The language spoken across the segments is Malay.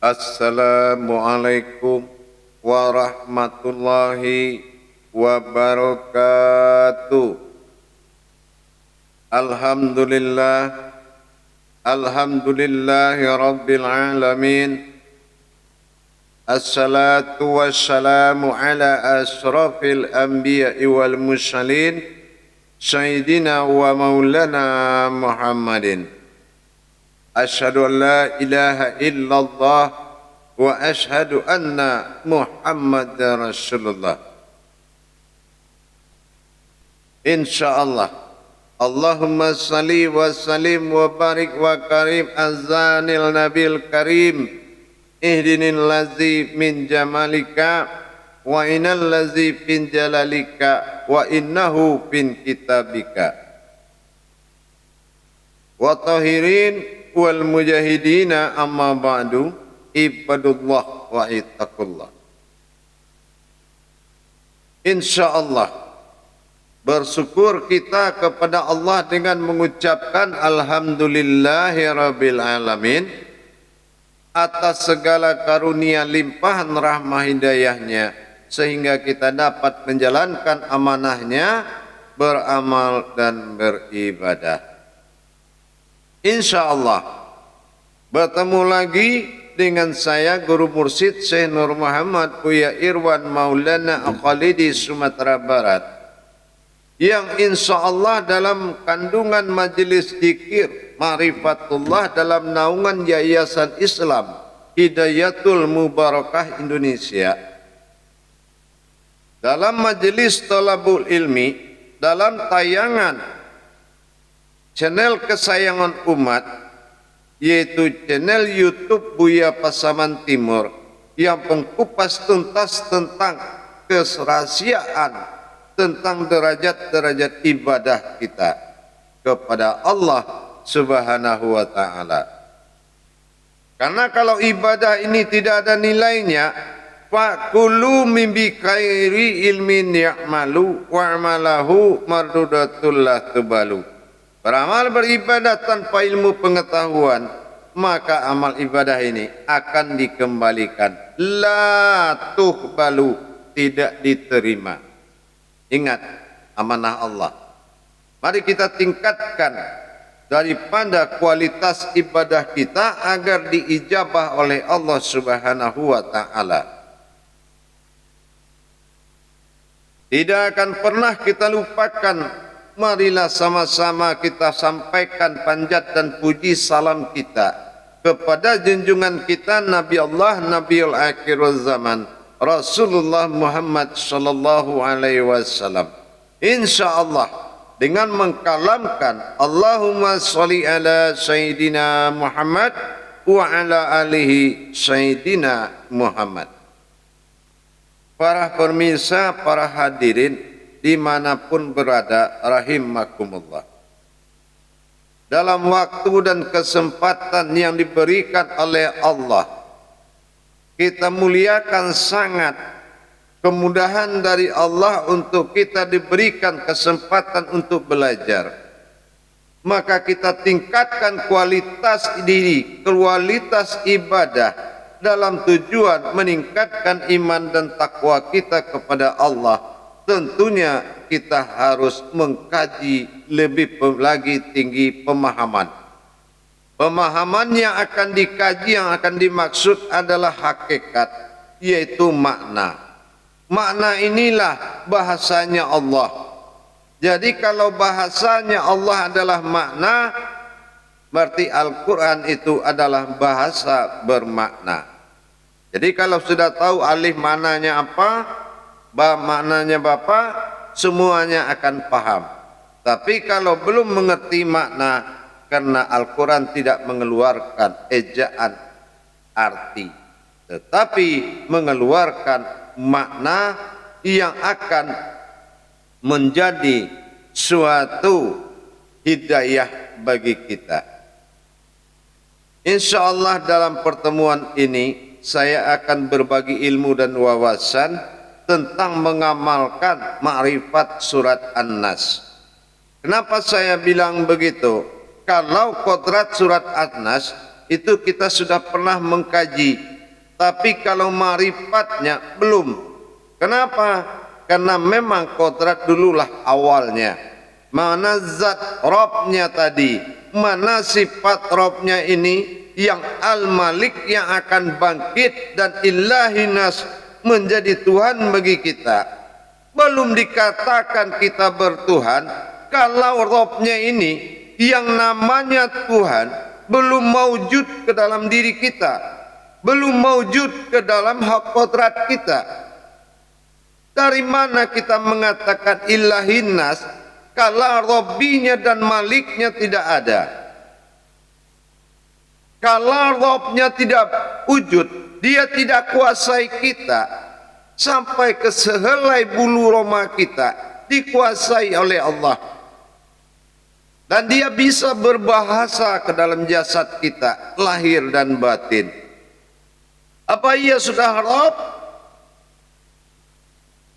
Assalamualaikum warahmatullahi wabarakatuh. Alhamdulillahi rabbil alamin. Assalatu wassalamu ala asrafil anbiya'i wal mursalin Sayyidina wa maulana Muhammadin. Asyhadu an la ilaha illallah wa asyhadu anna Muhammadar Rasulullah. Insyaallah. Allahumma salli wa sallim wa barik wa karim azanil nabil karim. Ihdinil ladzi min jamalika wa inal ladzi fin jalalika wa innahu fin kitabika. Wa tahirin wal mujahidina amma ba'du, ibadullah wa ittaqullah. Insyaallah bersyukur kita kepada Allah dengan mengucapkan alhamdulillahi rabbil alamin atas segala karunia limpahan rahmah hidayahnya, sehingga kita dapat menjalankan amanahnya, beramal dan beribadah. InsyaAllah bertemu lagi dengan saya Guru Mursyid Syekh Nur Muhammad Buya Irwan Maulana Aqalidi Sumatera Barat, yang insyaallah dalam kandungan majelis zikir Ma'rifatullah dalam naungan Yayasan Islam Hidayatul Mubarakah Indonesia, dalam majelis Thalabul Ilmi, dalam tayangan channel kesayangan umat, yaitu channel YouTube Buya Pasaman Timur, yang mengupas tuntas tentang kerahasiaan, tentang derajat-derajat ibadah kita kepada Allah Subhanahu wa ta'ala. Karena kalau ibadah ini tidak ada nilainya, fa'kulu mimbi khairi ilmin ya'malu wa'amalahu mardudatul la tubalu. Beramal beribadah tanpa ilmu pengetahuan, maka amal ibadah ini akan dikembalikan. La tuqbalu, tidak diterima. Ingat amanah Allah. Mari kita tingkatkan daripada kualitas ibadah kita agar diijabah oleh Allah Subhanahu wa ta'ala. Tidak akan pernah kita lupakan. Marilah sama-sama kita sampaikan panjat dan puji salam kita kepada junjungan kita Nabi Allah Nabiul Akhirul Zaman Rasulullah Muhammad sallallahu alaihi wasallam. Insyaallah dengan mengkalamkan Allahumma sholli ala Sayyidina Muhammad wa ala alihi Sayyidina Muhammad. Para pemirsa, para hadirin dimanapun berada, rahimakumullah. Dalam waktu dan kesempatan yang diberikan oleh Allah, kita muliakan sangat kemudahan dari Allah untuk kita diberikan kesempatan untuk belajar. Maka kita tingkatkan kualitas diri, kualitas ibadah dalam tujuan meningkatkan iman dan takwa kita kepada Allah. Tentunya kita harus mengkaji lebih lagi tinggi pemahaman. Pemahaman yang akan dikaji, yang akan dimaksud adalah hakikat, yaitu makna. Makna inilah bahasanya Allah. Jadi kalau bahasanya Allah adalah makna, berarti Al-Quran itu adalah bahasa bermakna. Jadi kalau sudah tahu alif maknanya apa, maknanya Bapak, semuanya akan paham. Tapi kalau belum mengerti makna, karena Al-Quran tidak mengeluarkan ejaan arti, tetapi mengeluarkan makna yang akan menjadi suatu hidayah bagi kita. InsyaAllah dalam pertemuan ini saya akan berbagi ilmu dan wawasan tentang mengamalkan ma'rifat surat An-Nas. Kenapa saya bilang begitu? Kalau kodrat surat An-Nas itu kita sudah pernah mengkaji tapi kalau ma'rifatnya belum. Kenapa? Karena memang kodrat dululah awalnya. Mana zat Robnya tadi, mana sifat Robnya ini yang Al-Malik yang akan bangkit dan Ilahinas menjadi Tuhan bagi kita. Belum dikatakan kita bertuhan kalau Robnya ini yang namanya Tuhan belum maujud ke dalam diri kita, belum maujud ke dalam hak kodrat kita. Dari mana kita mengatakan Ilahinas kalau Robbinya dan Maliknya tidak ada? Kalau Robnya tidak wujud, dia tidak kuasai kita, sampai ke sehelai bulu roma kita dikuasai oleh Allah. Dan dia bisa berbahasa ke dalam jasad kita, lahir dan batin. Apa ia sudah Rob?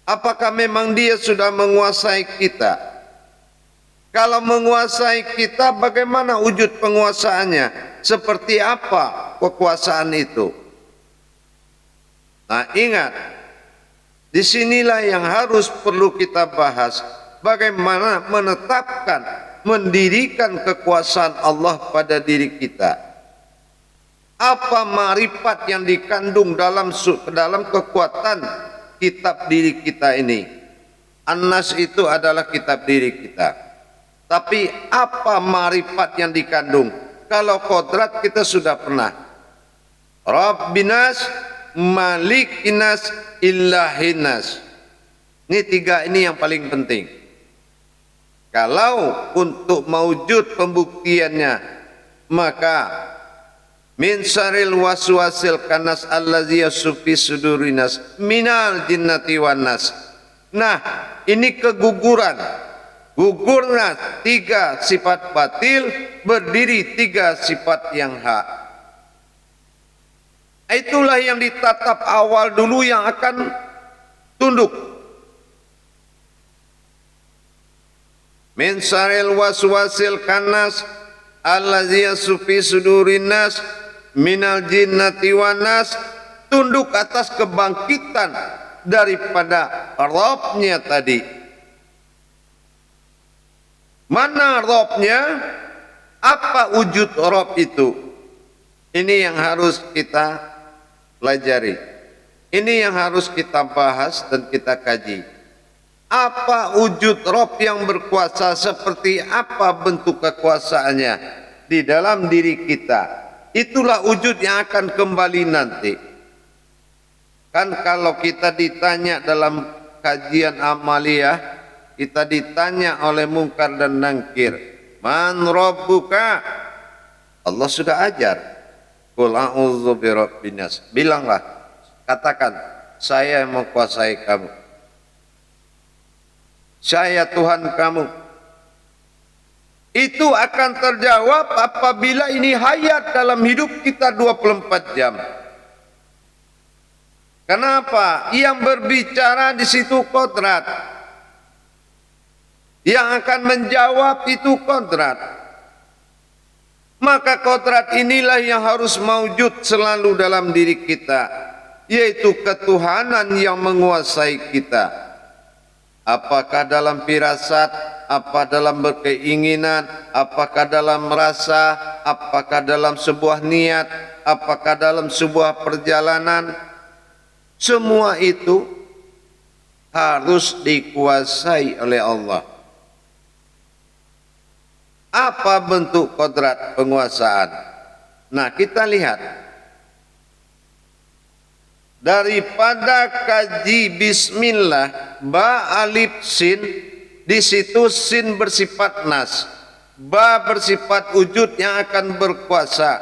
Apakah memang dia sudah menguasai kita? Kalau menguasai kita, bagaimana wujud penguasaannya? Seperti apa kekuasaan itu? Nah, ingat, disinilah yang harus perlu kita bahas. Bagaimana menetapkan, mendirikan kekuasaan Allah pada diri kita. Apa ma'rifat yang dikandung dalam kekuatan kitab diri kita ini? An-Nas itu adalah kitab diri kita. Tapi apa ma'rifat yang dikandung? Kalau kodrat kita sudah pernah. Rabbinas, Malikinas, Ilahinas. Ini tiga ini yang paling penting. Kalau untuk mewujud pembuktiannya, maka min syarril waswasil kanas allazi yasfi sudurinas minal jinnati wan nas. Nah, ini keguguran. Gugurnya tiga sifat batil, berdiri tiga sifat yang hak. Itulah yang ditatap awal dulu yang akan tunduk. Min syarril waswasil kanas allazi yasfi sudurinas minal jinnati wan nas, tunduk atas kebangkitan daripada Rabbnya tadi. Mana Rabbnya? Apa wujud Rabb itu? Ini yang harus kita pelajari. Ini yang harus kita bahas dan kita kaji. Apa wujud Rabb yang berkuasa? Seperti apa bentuk kekuasaannya di dalam diri kita? Itulah wujud yang akan kembali nanti. Kan kalau kita ditanya dalam kajian amaliyah, kita ditanya oleh mungkar dan nangkir, man rabbuka? Allah sudah ajar, qul a'udzu birabbin nas. Bilanglah, katakan, saya yang menguasai kamu, saya Tuhan kamu. Itu akan terjawab apabila ini hayat dalam hidup kita 24 jam. Kenapa? Yang berbicara di situ kodrat. Yang akan menjawab itu kodrat. Maka kodrat inilah yang harus mewujud selalu dalam diri kita, yaitu ketuhanan yang menguasai kita. Apakah dalam firasat, apa dalam berkeinginan, apakah dalam merasa, apakah dalam sebuah niat, apakah dalam sebuah perjalanan, semua itu harus dikuasai oleh Allah. Apa bentuk kodrat penguasaan? Nah, kita lihat daripada kaji bismillah, ba alif sin, di situ sin bersifat nas, ba bersifat wujud yang akan berkuasa,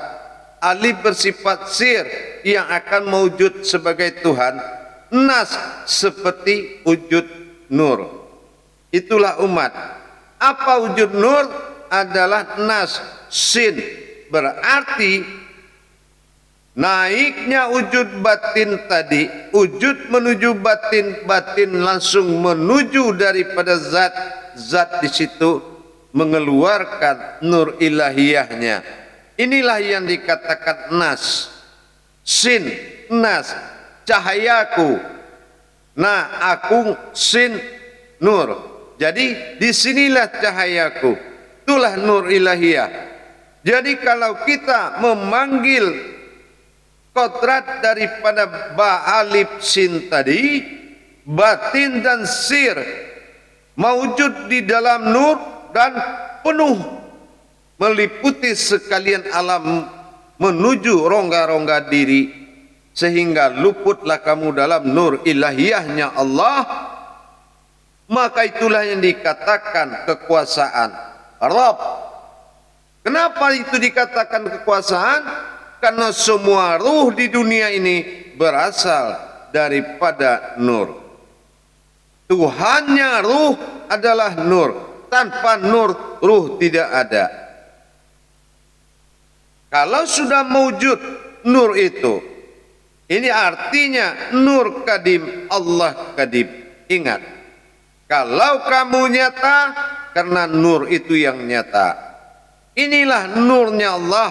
alif bersifat sir yang akan mewujud sebagai Tuhan, nas seperti wujud nur. Itulah umat. Apa wujud nur? Adalah nas, sin, berarti naiknya wujud batin tadi, wujud menuju batin, batin langsung menuju daripada zat, zat di situ mengeluarkan nur ilahiyahnya. Inilah yang dikatakan nas, sin, nas, cahayaku. Nah, aku sin nur. Jadi disinilah cahayaku. Itulah nur ilahiyah. Jadi kalau kita memanggil kodrat daripada ba alif sin tadi, batin dan sir mawujud di dalam nur dan penuh meliputi sekalian alam menuju rongga-rongga diri, sehingga luputlah kamu dalam nur ilahiyahnya Allah. Maka itulah yang dikatakan kekuasaan Rabb. Kenapa itu dikatakan kekuasaan? Karena semua ruh di dunia ini berasal daripada nur. Tuhannya ruh adalah nur. Tanpa nur, ruh tidak ada. Kalau sudah mewujud nur itu, ini artinya nur kadim, Allah kadim. Ingat, kalau kamu nyata, karena nur itu yang nyata. Inilah nurnya Allah,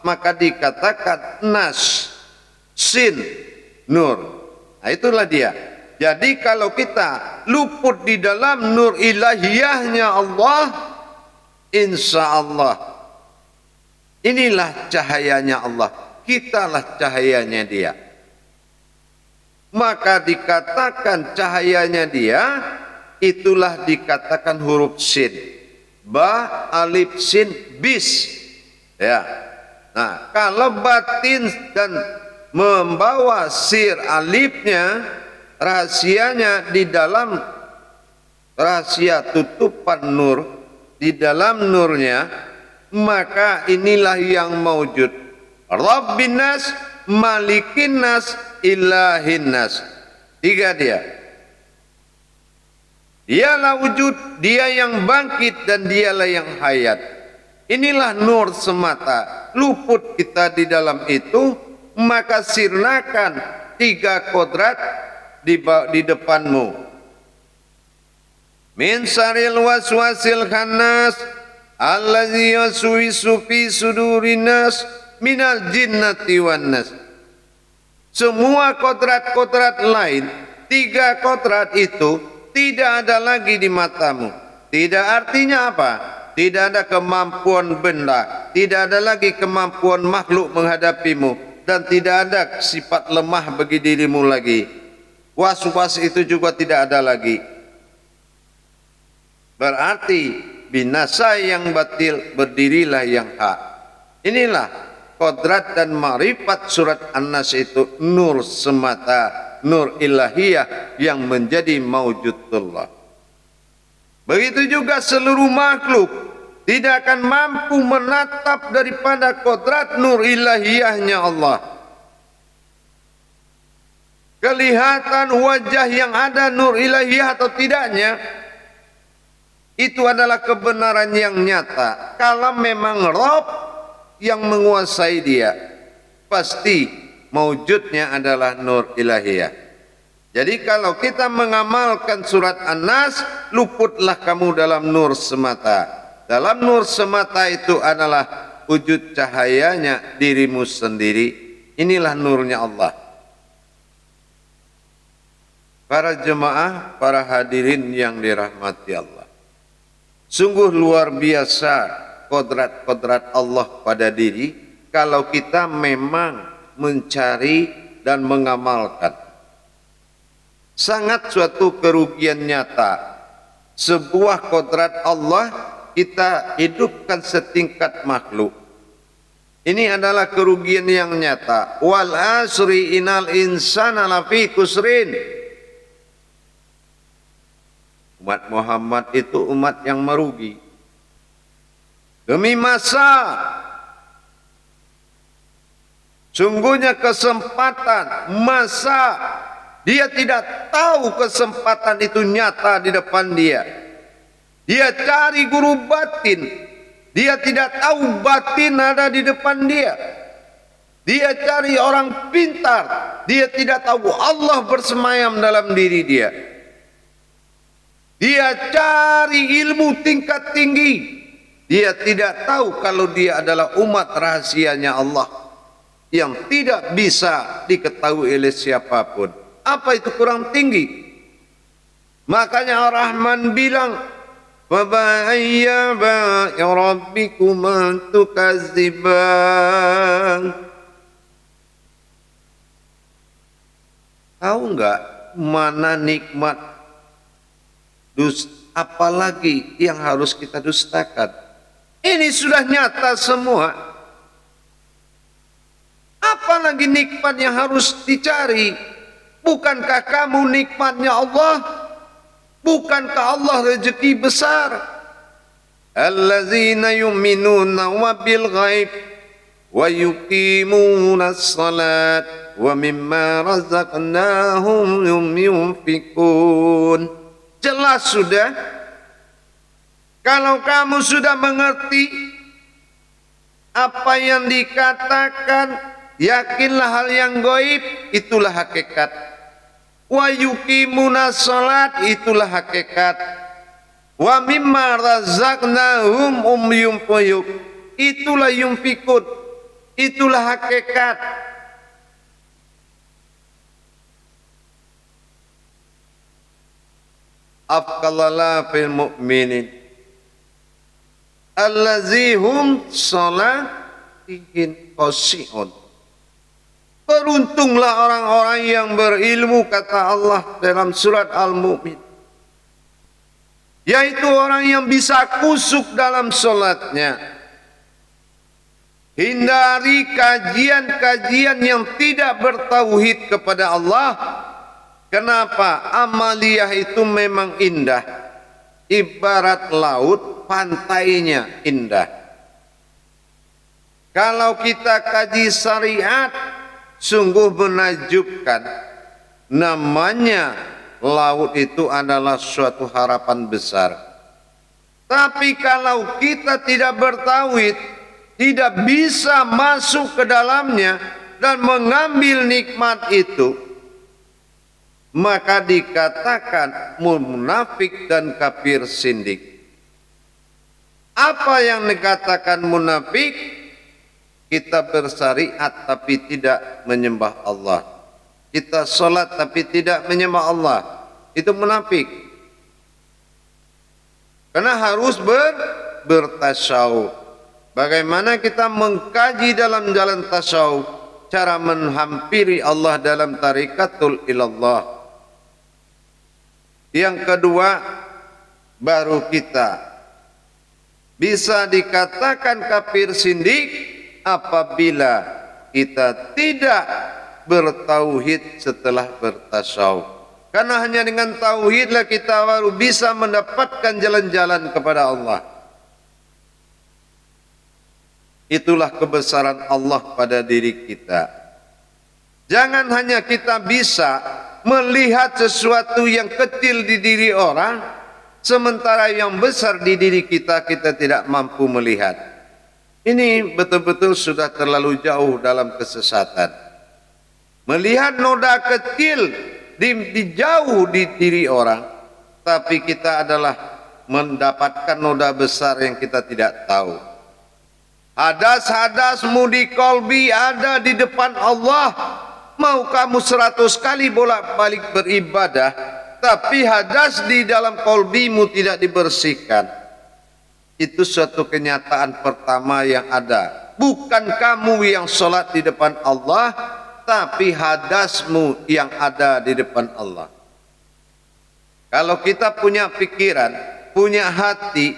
maka dikatakan nas, sin, nur. Nah, itulah dia. Jadi kalau kita luput di dalam nur ilahiyahnya Allah, insya Allah inilah cahayanya Allah, kitalah cahayanya dia. Maka dikatakan cahayanya dia, itulah dikatakan huruf sin, ba alif sin bis. Ya. Nah, kalau batin dan membawa sir alifnya, rahasianya di dalam rahasia tutupan nur, di dalam nurnya, maka inilah yang mawujud. Rabbin nas, malikin nas, ilahin nas. Tiga dia. Dialah wujud, dia yang bangkit dan dialah yang hayat. Inilah nur semata. Luput kita di dalam itu, maka sirnakan tiga kodrat di depanmu. Min saril waswasil khannas allazi yaswisu fi sudurin nas minal jinnati wan nas. Semua kodrat-kodrat lain, tiga kodrat itu tidak ada lagi di matamu. Tidak artinya apa? Tidak ada kemampuan benda, tidak ada lagi kemampuan makhluk menghadapimu, dan tidak ada sifat lemah bagi dirimu lagi. Was-was itu juga tidak ada lagi. Berarti binasa yang batil, berdirilah yang hak. Inilah kodrat dan ma'rifat surat An-Nas itu, nur semata, nur ilahiyah yang menjadi mawjudullah. Begitu juga seluruh makhluk tidak akan mampu menatap daripada kodrat nur ilahiyahnya Allah. Kelihatan wajah yang ada nur ilahiyah atau tidaknya, itu adalah kebenaran yang nyata. Kalau memang Rabb yang menguasai dia, pasti mewujudnya adalah nur ilahiyah. Jadi kalau kita mengamalkan surat An-Nas, luputlah kamu dalam nur semata. Dalam nur semata itu adalah wujud cahayanya dirimu sendiri. Inilah nurnya Allah. Para jemaah, para hadirin yang dirahmati Allah, sungguh luar biasa kodrat-kodrat Allah pada diri kalau kita memang mencari dan mengamalkan. Sangat suatu kerugian nyata. Sebuah kodrat Allah kita hidupkan setingkat makhluk. Ini adalah kerugian yang nyata. Wal asri innal insana lafi khusrin. Umat Muhammad itu umat yang merugi. Demi masa, sungguhnya kesempatan, masa, dia tidak tahu kesempatan itu nyata di depan dia. Dia cari guru batin, dia tidak tahu batin ada di depan dia. Dia cari orang pintar, dia tidak tahu Allah bersemayam dalam diri dia. Dia cari ilmu tingkat tinggi, dia tidak tahu kalau dia adalah umat rahasianya Allah yang tidak bisa diketahui oleh siapapun. Apa itu kurang tinggi? Makanya Ar-Rahman bilang, فَبَأَيَّ آلَاءِ رَبِّكُمَا تُكَذِّبَانِ. Tahu enggak mana nikmat apalagi yang harus kita dustakan? Ini sudah nyata semua. Apalagi nikmat yang harus dicari? Bukankah kamu nikmatnya Allah? Bukankah Allah rezeki besar? Allazina yu'minuna wa bil ghaib wa yuqimuna as-salat wa mimma razaqnahum yunfikun. Jelas sudah. Kalau kamu sudah mengerti apa yang dikatakan, yakinlah hal yang gaib, itulah hakikat. Wa yuqimuna shalat, itulah hakikat. Wa mimma razaqnahum yunfikun, itulah yunfikun, itulah hakikat. Afqalala fil mu'minin allazihum salatihim khashi'un. Beruntunglah orang-orang yang berilmu, kata Allah dalam surat Al-Mu'min, yaitu orang yang bisa khusyuk dalam solatnya. Hindari kajian-kajian yang tidak bertauhid kepada Allah. Kenapa? Amaliyah itu memang indah, ibarat laut, pantainya indah. Kalau kita kaji syariat, sungguh menakjubkan. Namanya laut itu adalah suatu harapan besar. Tapi kalau kita tidak bertauhid, tidak bisa masuk ke dalamnya dan mengambil nikmat itu, maka dikatakan munafik dan kafir sindik. Apa yang dikatakan munafik? Kita bersyariat tapi tidak menyembah Allah. Kita sholat tapi tidak menyembah Allah. Itu munafik. Karena harus bertasyawuf. Bagaimana kita mengkaji dalam jalan tasyawuf, cara menghampiri Allah dalam tarikatul ilallah. Yang kedua, baru kita bisa dikatakan kafir sindik apabila kita tidak bertauhid setelah bertasyawuf. Karena hanya dengan tauhidlah kita baru bisa mendapatkan jalan-jalan kepada Allah. Itulah kebesaran Allah pada diri kita. Jangan hanya kita bisa melihat sesuatu yang kecil di diri orang, sementara yang besar di diri kita, kita tidak mampu melihat. Ini betul-betul sudah terlalu jauh dalam kesesatan. Melihat noda kecil di jauh di diri orang, tapi kita adalah mendapatkan noda besar yang kita tidak tahu. Hadas-hadasmu di kolbi ada di depan Allah. Mau kamu 100 kali bolak-balik beribadah, tapi hadas di dalam kolbimu tidak dibersihkan. Itu suatu kenyataan pertama yang ada. Bukan kamu yang sholat di depan Allah, tapi hadasmu yang ada di depan Allah. Kalau kita punya pikiran, punya hati,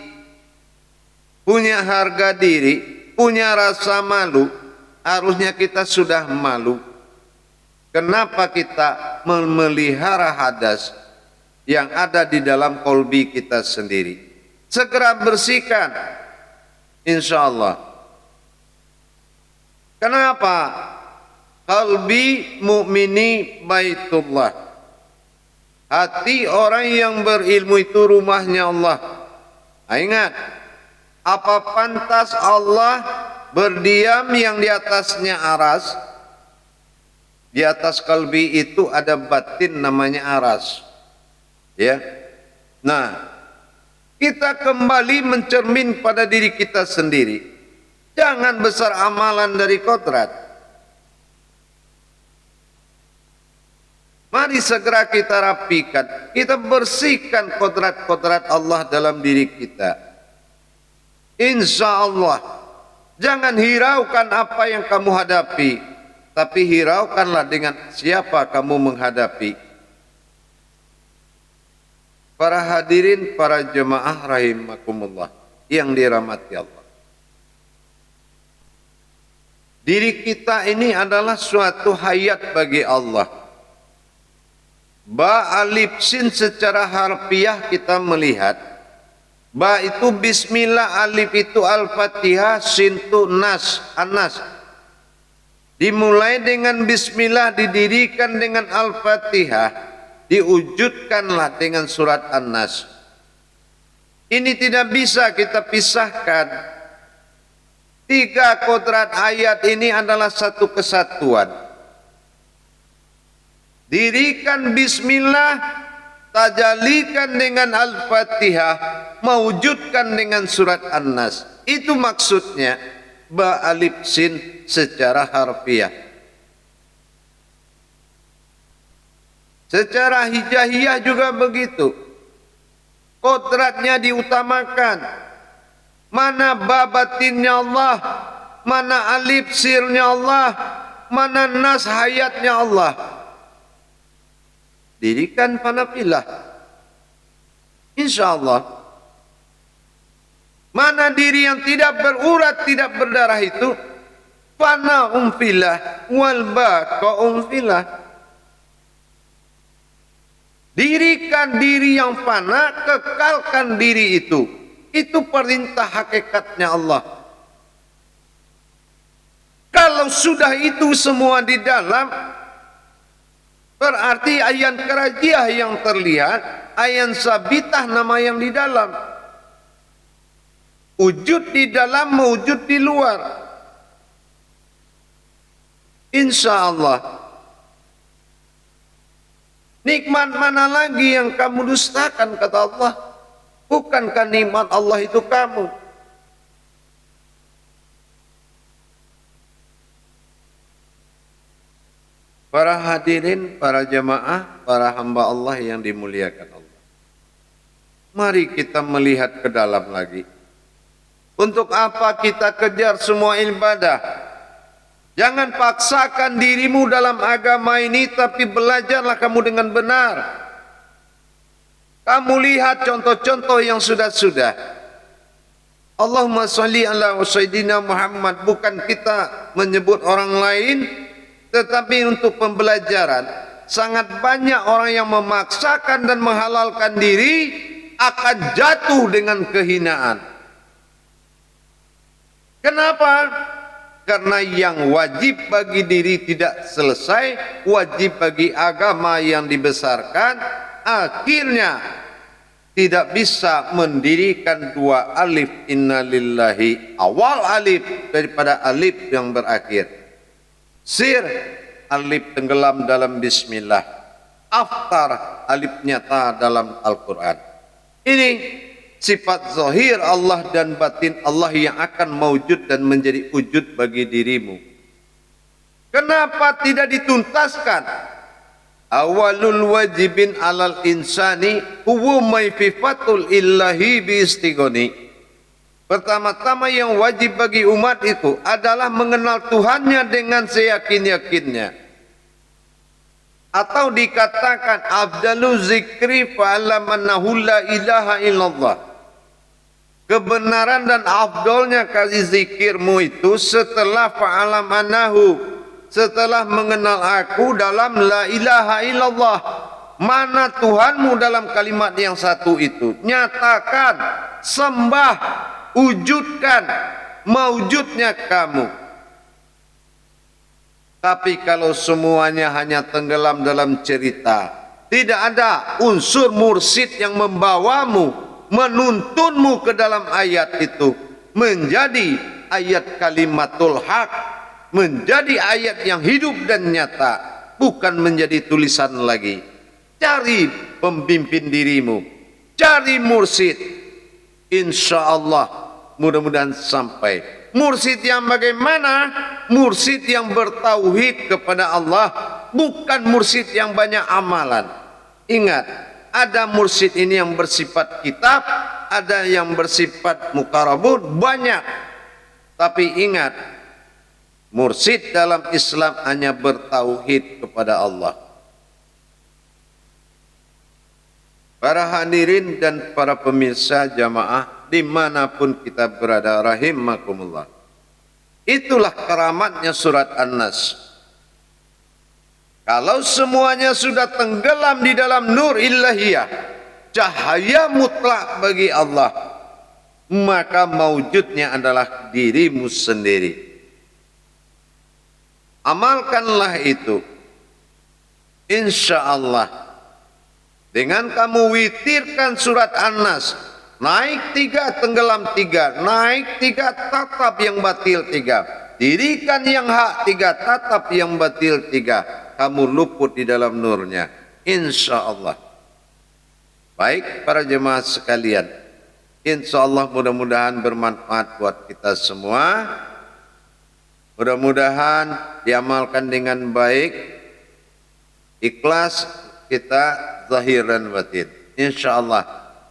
punya harga diri, punya rasa malu, harusnya kita sudah malu. Kenapa kita memelihara hadas yang ada di dalam kolbi kita sendiri? Segera bersihkan, insya Allah. Kenapa? Qalbi mu'mini baitullah. Hati orang yang berilmu itu rumahnya Allah. Ingat, apa pantas Allah berdiam yang di atasnya aras? Di atas qalbi itu ada batin namanya aras. Ya. Nah, kita kembali mencermin pada diri kita sendiri. Jangan besar amalan dari kodrat. Mari segera kita rapikan, kita bersihkan kodrat-kodrat Allah dalam diri kita. Insya Allah, jangan hiraukan apa yang kamu hadapi, tapi hiraukanlah dengan siapa kamu menghadapi. Para hadirin, para jemaah rahimakumullah yang dirahmati Allah. Diri kita ini adalah suatu hayat bagi Allah. Ba alif sin secara harfiah kita melihat. Ba itu bismillah, alif itu al-fatihah, sin itu nas, anas. Dimulai dengan bismillah, didirikan dengan al-fatihah, diwujudkanlah dengan surat an-nas. Ini tidak bisa kita pisahkan. Tiga kodrat ayat ini adalah satu kesatuan. Dirikan bismillah, tajalikan dengan al-fatihah, mewujudkan dengan surat an-nas. Itu maksudnya ba alif sin secara harfiah. Secara hijaiyah juga begitu. Kodratnya diutamakan. Mana ba batinnya Allah, mana alif sirnya Allah, mana nas hayatnya Allah. Dirikan fanafilah, insya Allah. Mana diri yang tidak berurat, tidak berdarah itu fana umfilah wal baqa umfilah. Dirikan diri yang fana, kekalkan diri itu. Itu perintah hakikatnya Allah. Kalau sudah itu semua di dalam, berarti ayan kerajiah yang terlihat, ayan sabitah nama yang di dalam. Wujud di dalam, mewujud di luar. Insya Allah. Nikmat mana lagi yang kamu dustakan, kata Allah? Bukankah nikmat Allah itu kamu? Para hadirin, para jemaah, para hamba Allah yang dimuliakan Allah. Mari kita melihat ke dalam lagi. Untuk apa kita kejar semua ibadah? Jangan paksakan dirimu dalam agama ini, tapi belajarlah kamu dengan benar. Kamu lihat contoh-contoh yang sudah-sudah. Allahumma sholli ala sayyidina Muhammad. Bukan kita menyebut orang lain, tetapi untuk pembelajaran. Sangat banyak orang yang memaksakan dan menghalalkan diri akan jatuh dengan kehinaan. Kenapa? Karena yang wajib bagi diri tidak selesai, wajib bagi agama yang dibesarkan, akhirnya tidak bisa mendirikan dua alif innalillahi, awal alif daripada alif yang berakhir. Sir, alif tenggelam dalam bismillah. Aftar, alif nyata dalam Al-Quran. Ini sifat zahir Allah dan batin Allah yang akan mewujud dan menjadi wujud bagi dirimu. Kenapa tidak dituntaskan? Awalul wajibin alal insani huwa maififatul illahi biistigoni. Pertama-tama yang wajib bagi umat itu adalah mengenal Tuhannya dengan seyakin-yakinnya. Atau dikatakan afdalu zikri fa'alamannahu la ilaha illallah. Kebenaran dan afdolnya kasih zikirmu itu setelah fa'alamannahu, setelah mengenal aku dalam la ilaha illallah. Mana Tuhanmu dalam kalimat yang satu itu? Nyatakan, sembah, wujudkan, mewujudnya kamu. Tapi kalau semuanya hanya tenggelam dalam cerita, tidak ada unsur mursyid yang membawamu, menuntunmu ke dalam ayat itu, menjadi ayat kalimatul haq, menjadi ayat yang hidup dan nyata, bukan menjadi tulisan lagi. Cari pembimbing dirimu, cari mursyid, insya Allah mudah-mudahan sampai. Mursyid yang bagaimana? Mursyid yang bertauhid kepada Allah, bukan mursyid yang banyak amalan. Ingat, ada mursyid ini yang bersifat kitab, ada yang bersifat muqarrabun, banyak. Tapi ingat, mursyid dalam Islam hanya bertauhid kepada Allah. Para hadirin dan para pemirsa jamaah dimanapun kita berada, rahimakumullah. Itulah keramatnya surat An-Nas. Kalau semuanya sudah tenggelam di dalam nur ilahiyah, cahaya mutlak bagi Allah, maka maujudnya adalah dirimu sendiri. Amalkanlah itu. Insya Allah. Dengan kamu witirkan surat An-Nas, naik 3, tenggelam 3, naik 3, tatap yang batil 3, dirikan yang hak 3, tatap yang batil 3, kamu luput di dalam nurnya. Insya Allah. Baik para jemaah sekalian, insya Allah mudah-mudahan bermanfaat buat kita semua. Mudah-mudahan diamalkan dengan baik, ikhlas kita zahir dan batin. Insya Allah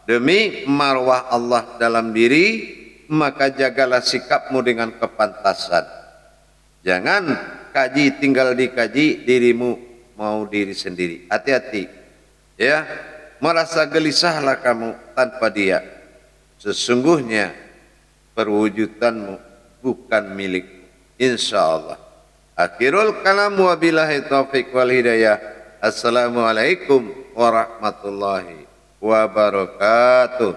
demi marwah Allah dalam diri, maka jagalah sikapmu dengan kepantasan. Jangan kaji tinggal dikaji, dirimu mau diri sendiri. Hati-hati, ya. Merasa gelisahlah kamu tanpa dia. Sesungguhnya perwujudanmu bukan milikmu. Insya Allah. Akhirul kalam wabillahi taufiq wal hidayah. Assalamualaikum warahmatullahi wabarakatuh.